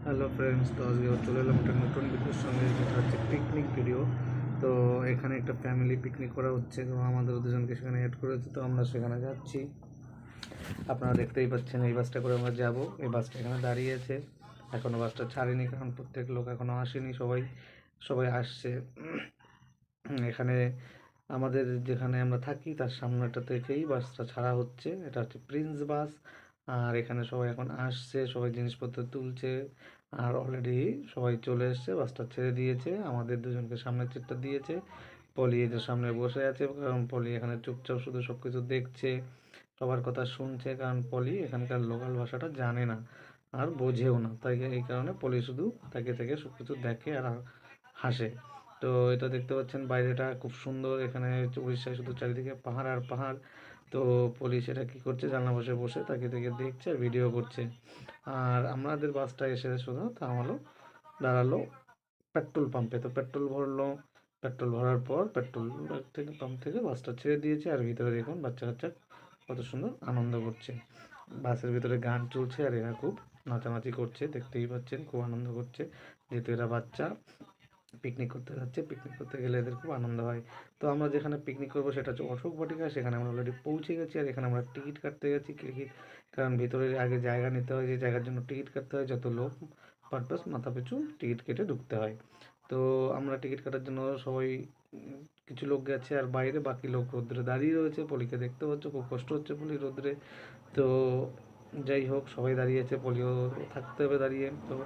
Hello friends, তো আজকে চলে এলাম একটা নতুন ভিডিওর সঙ্গে, যেটা হচ্ছে পিকনিক ভিডিও। তো এখানে একটা ফ্যামিলি পিকনিক করা হচ্ছে, তো আমাদের দুজনকে সেখানে অ্যাড করেছে, তো আমরা সেখানে যাচ্ছি। আপনারা দেখতেই পাচ্ছেন এই বাসটা করে আমরা যাব। এই বাসটা এখানে দাঁড়িয়ে আছে, এখনও বাসটা ছাড়েনি, কারণ প্রত্যেক লোক এখনও আসেনি, সবাই সবাই আসছে। এখানে আমাদের যেখানে আমরা থাকি তার সামনেটা থেকেই বাসটা ছাড়া হচ্ছে। এটা হচ্ছে প্রিন্স বাস। আর এখানে সবাই এখন আসছে, সবাই জিনিসপত্র তুলছে। আর অলরেডি সবাই চলে এসছে, বাসটা ছেড়ে দিয়েছে, আমাদের দুজনকে সামনের সিটটা দিয়েছে। পলি এই যে সামনে বসে আছে, কারণ পলি এখানে চুপচাপ শুধু সব কিছু দেখছে, সবার কথা শুনছে, কারণ পলি এখানকার লোকাল ভাষাটা জানে না আর বোঝেও না, তাই এই কারণে পলি শুধু তাকে থেকে সব কিছু দেখে আর হাসে। তো এটা দেখতে পাচ্ছেন বাইরেটা খুব সুন্দর, এখানে উড়িষ্যায় শুধু চারিদিকে পাহাড় আর পাহাড়। তো পুলিশ এটা কী করছে, জানলা বসে বসে তাকে থেকে দেখছে আর ভিডিও করছে। আর আমাদের বাসটা এসে শুধু থামালো, দাঁড়ালো পেট্রোল পাম্পে। তো পেট্রোল ভরলো, পেট্রোল ভরার পর পেট্রোল থেকে পাম্প থেকে বাসটা ছেড়ে দিয়েছে। আর ভিতরে দেখুন বাচ্চা কাচ্চা কত সুন্দর আনন্দ করছে, বাসের ভিতরে গান চলছে আর এরা খুব নাচানাচি করছে, দেখতেই পাচ্ছেন খুব আনন্দ করছে। যেহেতু এরা বাচ্চা, পিকনিক করতে যাচ্ছে, পিকনিক করতে গেলে এদের খুব আনন্দ হয়। তো আমরা যেখানে পিকনিক করবো সেটা হচ্ছে অশোক বাটিকা, সেখানে আমরা অলরেডি পৌঁছে গেছি। আর এখানে আমরা টিকিট কাটতে গেছি টিকিট, কারণ ভিতরে আগে জায়গা নিতে হয়, যে জায়গার জন্য টিকিট কাটতে হয়, যত লোক পারপাস মাথা পিছু টিকিট কেটে ঢুকতে হয়। তো আমরা টিকিট কাটার জন্য সবাই কিছু লোক গেছে, আর বাইরে বাকি লোক রোদ্রে দাঁড়িয়ে রয়েছে। পলিকে দেখতে পাচ্ছ, খুব কষ্ট হচ্ছে পলি রোদ্রে। তো যাই হোক, সবাই দাঁড়িয়েছে, পলিও থাকতে হবে দাঁড়িয়ে। তো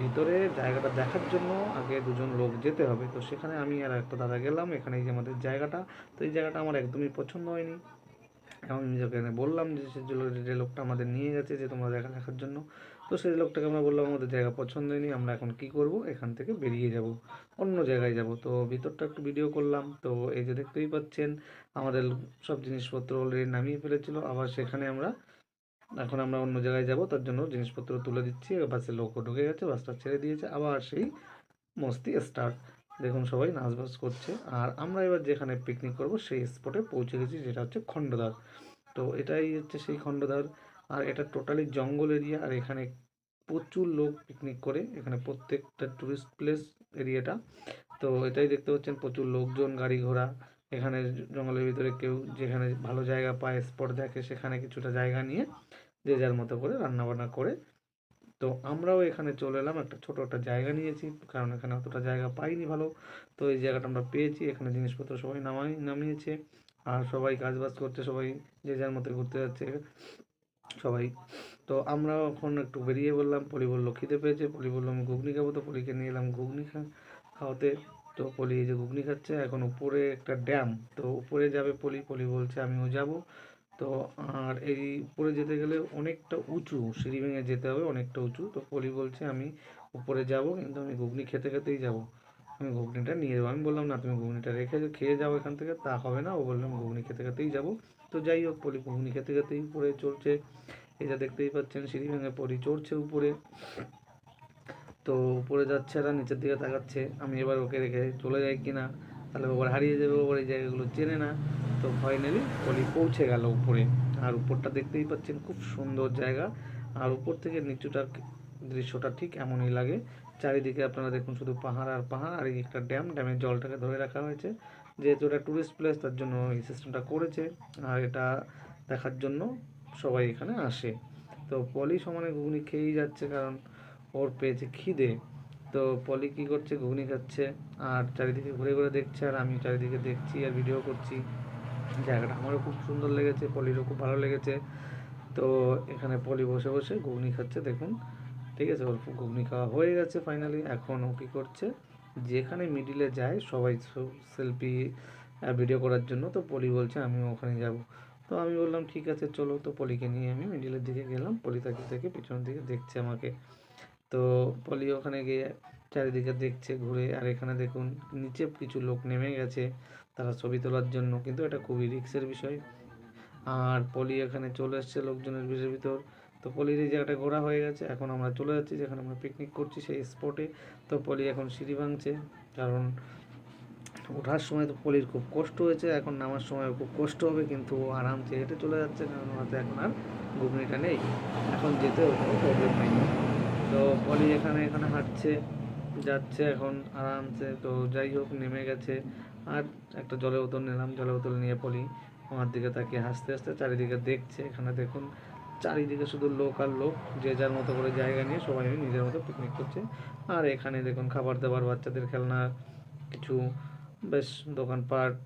ভিতরে জায়গাটা দেখার জন্য আগে দুজন লোক যেতে হবে, তো সেখানে আমি আর একটা দাদা গেলাম। এখানে এই যে আমাদের জায়গাটা, তো এই জায়গাটা আমার একদমই পছন্দ হয়নি। আমি নিজেকে বললাম যে যে লোকটা আমাদের নিয়ে গেছে যে তোমরা জায়গা দেখার জন্য, তো সেই লোকটাকে আমরা বললাম আমাদের জায়গা পছন্দ হয়নি, আমরা এখন কি করব, এখান থেকে বেরিয়ে যাব, অন্য জায়গায় যাব। তো ভিতরটা একটু ভিডিও করলাম। তো এই যে দেখতেই পাচ্ছেন আমাদের সব জিনিসপত্র অলরেডি নামিয়ে ফেলেছিল, আবার সেখানে এখন আমরা অন্য জায়গায় যাব, তার জন্য জিনিসপত্র তুলে দিচ্ছি। বাসে লোকও ঢুকে গেছে, বাসটা ছেড়ে দিয়েছে, আবার সেই মস্তি স্টার্ট। দেখুন সবাই নাচবাস করছে। আর আমরা এবার যেখানে পিকনিক করব সেই স্পটে পৌঁছে গেছি, যেটা হচ্ছে খণ্ডদার। তো এটাই হচ্ছে সেই খণ্ডদার। আর এটা টোটালি জঙ্গল এরিয়া, আর এখানে প্রচুর লোক পিকনিক করে, এখানে প্রত্যেকটা টুরিস্ট প্লেস এরিয়াটা। তো এটাই দেখতে পাচ্ছেন প্রচুর লোকজন, গাড়ি ঘোড়া। এখানে জঙ্গলের ভিতরে কেউ যেখানে ভালো জায়গা পায়, স্পট দেখে, সেখানে কিছুটা জায়গা নিয়ে যে যার মতো করে রান্নাবান্না করে। তো আমরাও এখানে চলে এলাম, একটা ছোট একটা জায়গা নিয়েছি, কারণ এখানে অতটা জায়গা পাইনি ভালো। তো এই জায়গাটা আমরা পেয়েছি, এখানে জিনিসপত্র সবাই নামিয়েছে। আর সবাই কাজবাজ করছে, সবাই যে যার মতো ঘুরতে যাচ্ছে সবাই। তো আমরাও এখন একটু বেরিয়ে বললাম, পলি বললো খিদে পেয়েছে, পলি বললো আমি ঘুগনি খাবো, তো পলিকে নিয়ে এলাম ঘুগনি খাওয়াতে। তো পলি এই যে ঘুগনি খাচ্ছে। এখন উপরে একটা ড্যাম, তো উপরে যাবে পলি, পলি বলছে আমিও যাব। তো আর এই উপরে যেতে গেলে অনেকটা উঁচু, সিঁড়ি ভেঙে যেতে হবে, অনেকটা উঁচু। তো পলি বলছে আমি উপরে যাব, কিন্তু আমি ঘুগনি খেতে খেতেই যাব, আমি ঘুগনিটা নিয়ে যাবো। আমি বললাম না, তুমি ঘুগনিটা রেখে খেয়ে যাও এখান থেকে, তা হবে না। ও বললাম ঘুগনি খেতে খেতেই যাব। তো যাই হোক, পলি ঘুগনি খেতে খেতেই উপরে চলছে। এটা দেখতেই পাচ্ছেন সিঁড়ি ভেঙে পলি চড়ছে উপরে। তো উপরে যাচ্ছে, আর নিচের দিকে তাকাচ্ছে, আমি এবার ওকে রেখে চলে যাই কিনা, তাহলে ওবার হারিয়ে যাবে, ওবার এই জায়গাগুলো চেনে না। তো ফাইনালি পলি পৌঁছে গেল উপরে। আর উপরটা দেখতেই পাচ্ছেন খুব সুন্দর জায়গা। আর উপর থেকে নিচুটার দৃশ্যটা ঠিক এমনই লাগে। চারিদিকে আপনারা দেখুন শুধু পাহাড় আর পাহাড়, আর এই একটা ড্যাম, ড্যামের জলটাকে ধরে রাখা হয়েছে, যেহেতু এটা টুরিস্ট প্লেস তার জন্য এই সিস্টেমটা করেছে। আর এটা দেখার জন্য সবাই এখানে আসে। তো পলি সমানে ঘুগনি খেয়েই যাচ্ছে, কারণ ওর পেয়েছে খিদে। তো পলি কী করছে, ঘুগনি খাচ্ছে আর চারিদিকে ঘুরে ঘুরে দেখছে, আর আমি চারিদিকে দেখছি আর ভিডিও করছি। জায়গাটা আমারও খুব সুন্দর লেগেছে, পলিরও খুব ভালো লেগেছে। তো এখানে পলি বসে বসে ঘুগনি খাচ্ছে দেখুন। ঠিক আছে, ওর ঘুগনি খাওয়া হয়ে গেছে ফাইনালি। এখন ও কী করছে, যেখানে মিডিলে যায় সবাই সেলফি ভিডিও করার জন্য, তো পলি বলছে আমিও ওখানে যাব। তো আমি বললাম ঠিক আছে চলো। তো পলিকে নিয়ে আমি মিডিলের দিকে গেলাম, পলি তাকে থেকে পিছনের দিকে দেখছে আমাকে। তো পলি ওখানে গিয়ে চারিদিকে দেখছে ঘুরে। আর এখানে দেখুন নিচে কিছু লোক নেমে গেছে তারা ছবি তোলার জন্য, কিন্তু এটা খুবই রিস্কের বিষয়। আর পলি এখানে চলে এসছে লোকজনের ভিড়ের ভিতর। তো পলির এই জায়গাটা ঘোরা হয়ে গেছে, এখন আমরা চলে যাচ্ছি যেখানে আমরা পিকনিক করছি সেই স্পটে। তো পলি এখন সিঁড়ি ভাঙছে, কারণ ওঠার সময় তো পলির খুব কষ্ট হয়েছে, এখন নামার সময় খুব কষ্ট হবে, কিন্তু ও আরামসে হেঁটে চলে যাচ্ছে, কারণ হাতে এখন আর ঘুগনিটা নেই, এখন যেতেও কোনো প্রবলেম নেই। তো পলি এখানে এখানে হাঁটছে, যাচ্ছে এখন আরামসে। তো যাই হোক, নেমে গেছে। আর একটা জলের বোতল নিলাম, জলের বোতল নিয়ে পলি আমার দিকে তাকিয়ে হাসতে হাসতে চারিদিকে দেখছে। এখানে দেখুন চারিদিকে শুধু লোক আর লোক, যে যার মতো করে জায়গা নিয়ে সবাই নিজের মতো পিকনিক করছে। আর এখানে দেখুন খাবার দাবার, বাচ্চাদের খেলনা, কিছু বেশ দোকানপাট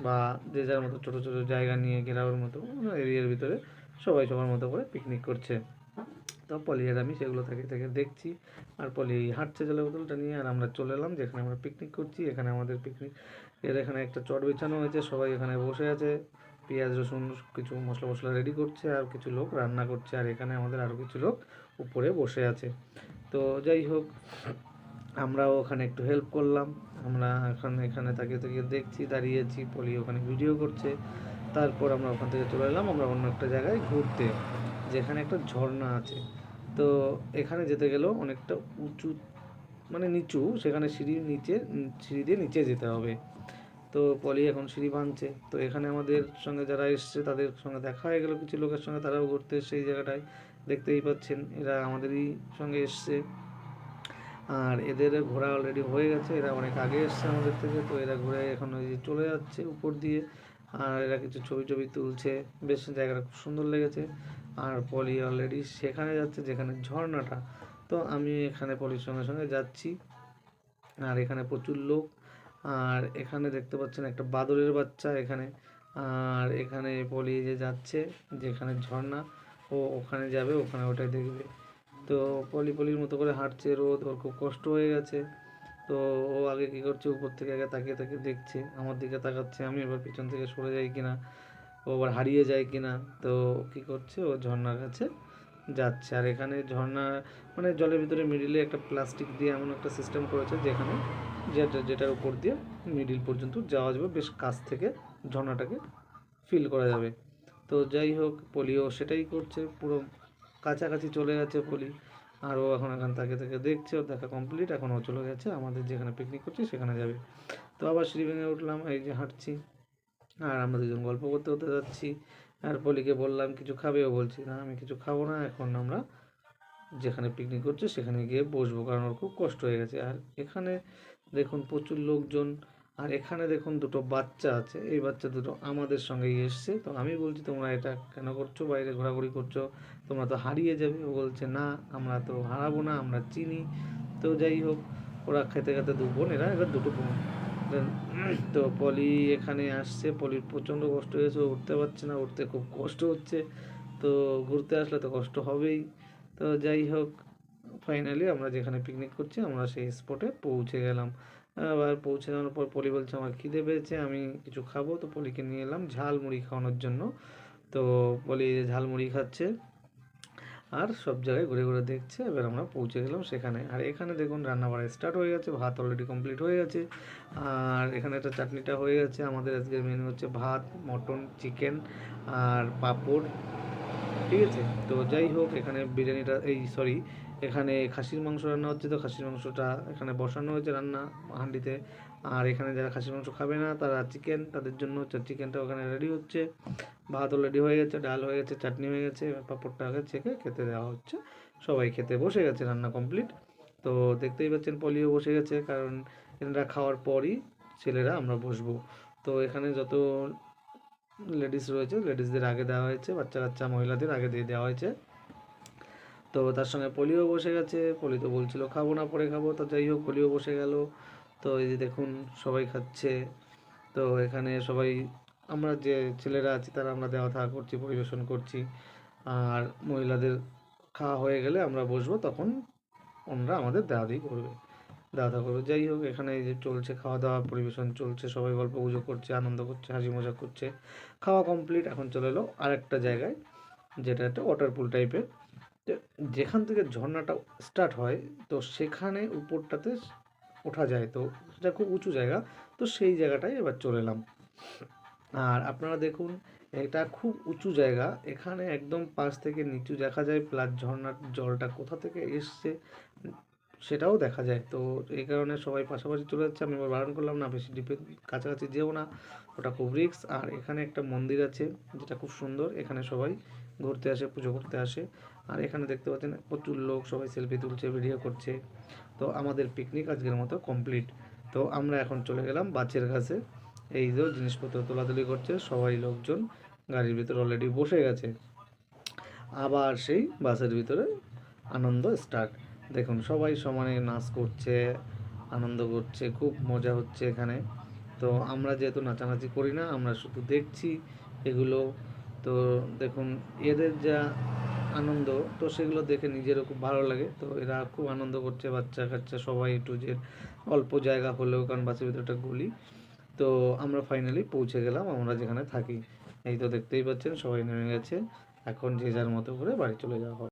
বা যে যার মতো ছোটো ছোটো জায়গা নিয়ে ঘেরাওয়ের মতো এরিয়ার ভিতরে সবাই সবার মতো করে পিকনিক করছে। তো পলি আর আমি সেগুলো থেকে থেকে দেখছি। আর পলি হাঁটছে জলের বোতলটা নিয়ে, আর আমরা চলে এলাম যেখানে আমরা পিকনিক করছি। এখানে আমাদের পিকনিক এর এখানে একটা চট বিছানো হয়েছে, সবাই এখানে বসে আছে, পেঁয়াজ রসুন কিছু মশলা মশলা রেডি করছে, আর কিছু লোক রান্না করছে। আর এখানে আমাদের আরও কিছু লোক উপরে বসে আছে। তো যাই হোক, আমরাও ওখানে একটু হেল্প করলাম। আমরা এখন এখানে তাকিয়ে তাকিয়ে দেখছি, দাঁড়িয়েছি, পলি ওখানে ভিডিও করছে। তারপর আমরা ওখান থেকে চলে এলাম আমরা অন্য একটা জায়গায় ঘুরতে, যেখানে একটা ঝর্ণা আছে। তো এখানে যেতে গেলেও অনেকটা উঁচু, মানে নিচু, সেখানে সিঁড়ির নিচে, সিঁড়ি দিয়ে নিচে যেতে হবে। তো পলি এখন সিঁড়ি ভাঙছে। তো এখানে আমাদের সঙ্গে যারা এসছে তাদের সঙ্গে দেখা হয়ে গেল, কিছু লোকের সঙ্গে, তারাও ঘুরতে এসছে এই জায়গাটায়। দেখতেই পাচ্ছেন এরা আমাদেরই সঙ্গে এসছে। আর এদের ঘোরা অলরেডি হয়ে গেছে, এরা অনেক আগে এসছে আমাদের থেকে। তো এরা ঘুরে এখন ওই যে চলে যাচ্ছে উপর দিয়ে। আর এরা কিছু ছবি টবি তুলছে, বেশ জায়গাটা খুব সুন্দর লেগেছে। আর পলি অলরেডি সেখানে যাচ্ছে যেখানে ঝর্ণাটা। তো আমি এখানে পলির সঙ্গে সঙ্গে যাচ্ছি। আর এখানে প্রচুর লোক। আর এখানে দেখতে পাচ্ছেন একটা বাদরের বাচ্চা এখানে। আর এখানে পলি যে যাচ্ছে যেখানে ঝর্ণা, ও ওখানে যাবে, ওখানে ওটাই দেখবে। তো পলির মতো করে হাঁটছে, রোদ, ওর খুব কষ্ট হয়ে গেছে। তো ও আগে কী করছে, উপর থেকে আগে তাকিয়ে তাকিয়ে দেখছে, আমার দিকে তাকাচ্ছে, আমি এবার পিছন থেকে সরে যাই কিনা, ও আবার হারিয়ে যায় কিনা। তো কী করছে, ও ঝর্ণার কাছে যাচ্ছে। আর এখানে ঝর্ণা মানে জলের ভিতরে মিডিলে একটা প্লাস্টিক দিয়ে এমন একটা সিস্টেম করেছে যেখানে যেটার উপর দিয়ে মিডিল পর্যন্ত যাওয়া যাবে, বেশ কাছ থেকে ঝর্ণাটাকে ফিল করা যাবে। তো যাই হোক, পলিও সেটাই করছে, পুরো কাছাকাছি চলে গেছে পলি। আর ও এখন এখান থেকে থেকে দেখছে, ওর দেখা কমপ্লিট, এখন ও চলে গেছে আমাদের যেখানে পিকনিক করছি সেখানে যাবে। তো আবার সিঁড়ি ভেঙে উঠলাম, এই যে হাঁটছি। আর আমরা দুজন গল্প করতে করতে যাচ্ছি। আর পলিকে বললাম কিছু খাবে, ও বলছি না আমি কিছু খাবো না, এখন আমরা যেখানে পিকনিক করছি সেখানে গিয়ে বসবো, কারণ ওর খুব কষ্ট হয়ে গেছে। আর এখানে দেখুন প্রচুর লোকজন। আর এখানে দেখুন দুটো বাচ্চা আছে, এই বাচ্চা দুটো আমাদের সঙ্গেই এসছে। তো আমি বলছি তোমরা এটা কেন করছো, বাইরে ঘোরাঘুরি করছো, তোমরা তো হারিয়ে যাবে। ও বলছে না, আমরা তো হারাবো না, আমরা চিনি। তো যাই হোক, ওরা খেতে খেতে দু বোন, এরা এবার দুটো বোন। তো পলি এখানে আসছে, পলির প্রচণ্ড কষ্ট হয়েছে, ও উঠতে পারছে না, উঠতে খুব কষ্ট হচ্ছে। তো ঘুরতে আসলে তো কষ্ট হবেই। তো যাই হোক, ফাইনালি আমরা যেখানে পিকনিক করছি আমরা সেই স্পটে পৌঁছে গেলাম। আবার পৌঁছে যাওয়ার পর পলি বলছে আমার খিদে পেয়েছে, আমি কিছু খাবো। তো পলিকে নিয়ে এলাম ঝালমুড়ি খাওয়ানোর জন্য। তো পলি ঝালমুড়ি খাচ্ছে আর সব জায়গায় ঘুরে ঘুরে দেখছে। এবার আমরা পৌঁছে গেলাম সেখানে। আর এখানে দেখুন রান্না বাড়া স্টার্ট হয়ে গেছে, ভাত অলরেডি কমপ্লিট হয়ে গেছে। আর এখানে একটা চাটনিটা হয়ে গেছে। আমাদের আজকের মেনু হচ্ছে ভাত, মটন, চিকেন আর পাঁপড়, ঠিক আছে। তো যাই হোক, এখানে বিরিয়ানিটা, এই সরি, এখানে খাসির মাংস রান্না হচ্ছে। তো খাসির মাংসটা এখানে বসানো হয়েছে রান্না হাঁডিতে। আর এখানে যারা খাসির মাংস খাবে না তারা চিকেন, তাদের জন্য হচ্ছে চিকেনটা ওখানে রেডি হচ্ছে। ভাত অলরেডি হয়ে গেছে, ডাল হয়ে গেছে, চাটনি হয়ে গেছে, এবার পাঁপড়টা আগে ছেঁকে খেতে দেওয়া হচ্ছে। সবাই খেতে বসে গেছে, রান্না কমপ্লিট। তো দেখতেই পাচ্ছেন পলিও বসে গেছে, কারণ এনারা খাওয়ার পরই ছেলেরা আমরা বসবো। তো এখানে যত লেডিস রয়েছে লেডিসদের আগে দেওয়া হয়েছে, বাচ্চা কাচ্চা মহিলাদের আগে দিয়ে দেওয়া হয়েছে। তো তার সঙ্গে পলিও বসে গেছে, পলি তো বলছিল খাবো না, পরে খাবো। তো যাই হোক, পলিও বসে গেল। তো এই যে দেখুন সবাই খাচ্ছে। তো এখানে সবাই আমরা যে ছেলেরা আছি তারা আমরা দেওয়া থাকা করছি, পরিবেশন করছি। আর মহিলাদের খাওয়া হয়ে গেলে আমরা বসবো, তখন ওনারা আমাদের দেওয়া দিই করবে, দেওয়া থাকা করবে। যাই হোক, এখানে এই যে চলছে খাওয়া দাওয়া, পরিবেশন চলছে, সবাই গল্প গুজব করছে, আনন্দ করছে, হাসি মজা করছে। খাওয়া কমপ্লিট, এখন চলে এলো আরেকটা জায়গায়, যেটা একটা ওয়াটারপুল টাইপের। যেখান থেকে ঝর্ণাটা স্টার্ট হয়, তো সেখানে উপরটাতে ওঠা যায়। তো সেটা খুব উঁচু জায়গা। তো সেই জায়গাটায় এবার চলে এলাম। আর আপনারা দেখুন, এটা খুব উঁচু জায়গা, এখানে একদম পাশ থেকে নিচু দেখা যায়, প্লাস ঝর্ণার জলটা কোথা থেকে এসছে সেটাও দেখা যায়। তো এই কারণে সবাই পাশাপাশি চলে যাচ্ছে। আমি এবার বারণ করলাম না, বেশি ডিপে কাছাকাছি যেও না, ওটা খুব রিস্ক। আর এখানে একটা মন্দির আছে যেটা খুব সুন্দর, এখানে সবাই ঘুরতে আসে, পুজো করতে আসে। আর এখানে দেখতে পাচ্ছেন প্রচুর লোক, সবাই সেলফি তুলছে, ভিডিও করছে। তো আমাদের পিকনিক আজকের মতো কমপ্লিট। তো আমরা এখন চলে গেলাম বাসের কাছে। এই যে জিনিসপত্র তোলাতুলি করছে সবাই, লোকজন গাড়ির ভিতরে অলরেডি বসে গেছে। আবার সেই বাসের ভিতরে আনন্দ স্টার্ট। দেখুন সবাই সমানে নাচ করছে, আনন্দ করছে, খুব মজা হচ্ছে এখানে। তো আমরা যেহেতু নাচানাচি করি না, আমরা শুধু দেখছি এগুলো। তো দেখুন এদের যা আনন্দ, তো সেগুলো দেখে নিজেরও খুব ভালো লাগে। তো এরা খুব আনন্দ করছে, বাচ্চা কাচ্চা সবাই, একটু যে অল্প জায়গা হলেও, কারণ বাসের ভিতরে একটা গলি। তো আমরা ফাইনালি পৌঁছে গেলাম আমরা যেখানে থাকি। এই তো দেখতেই পাচ্ছেন সবাই নেমে গেছে, এখন যে যার মতো করে বাড়ি চলে যাওয়া হবে।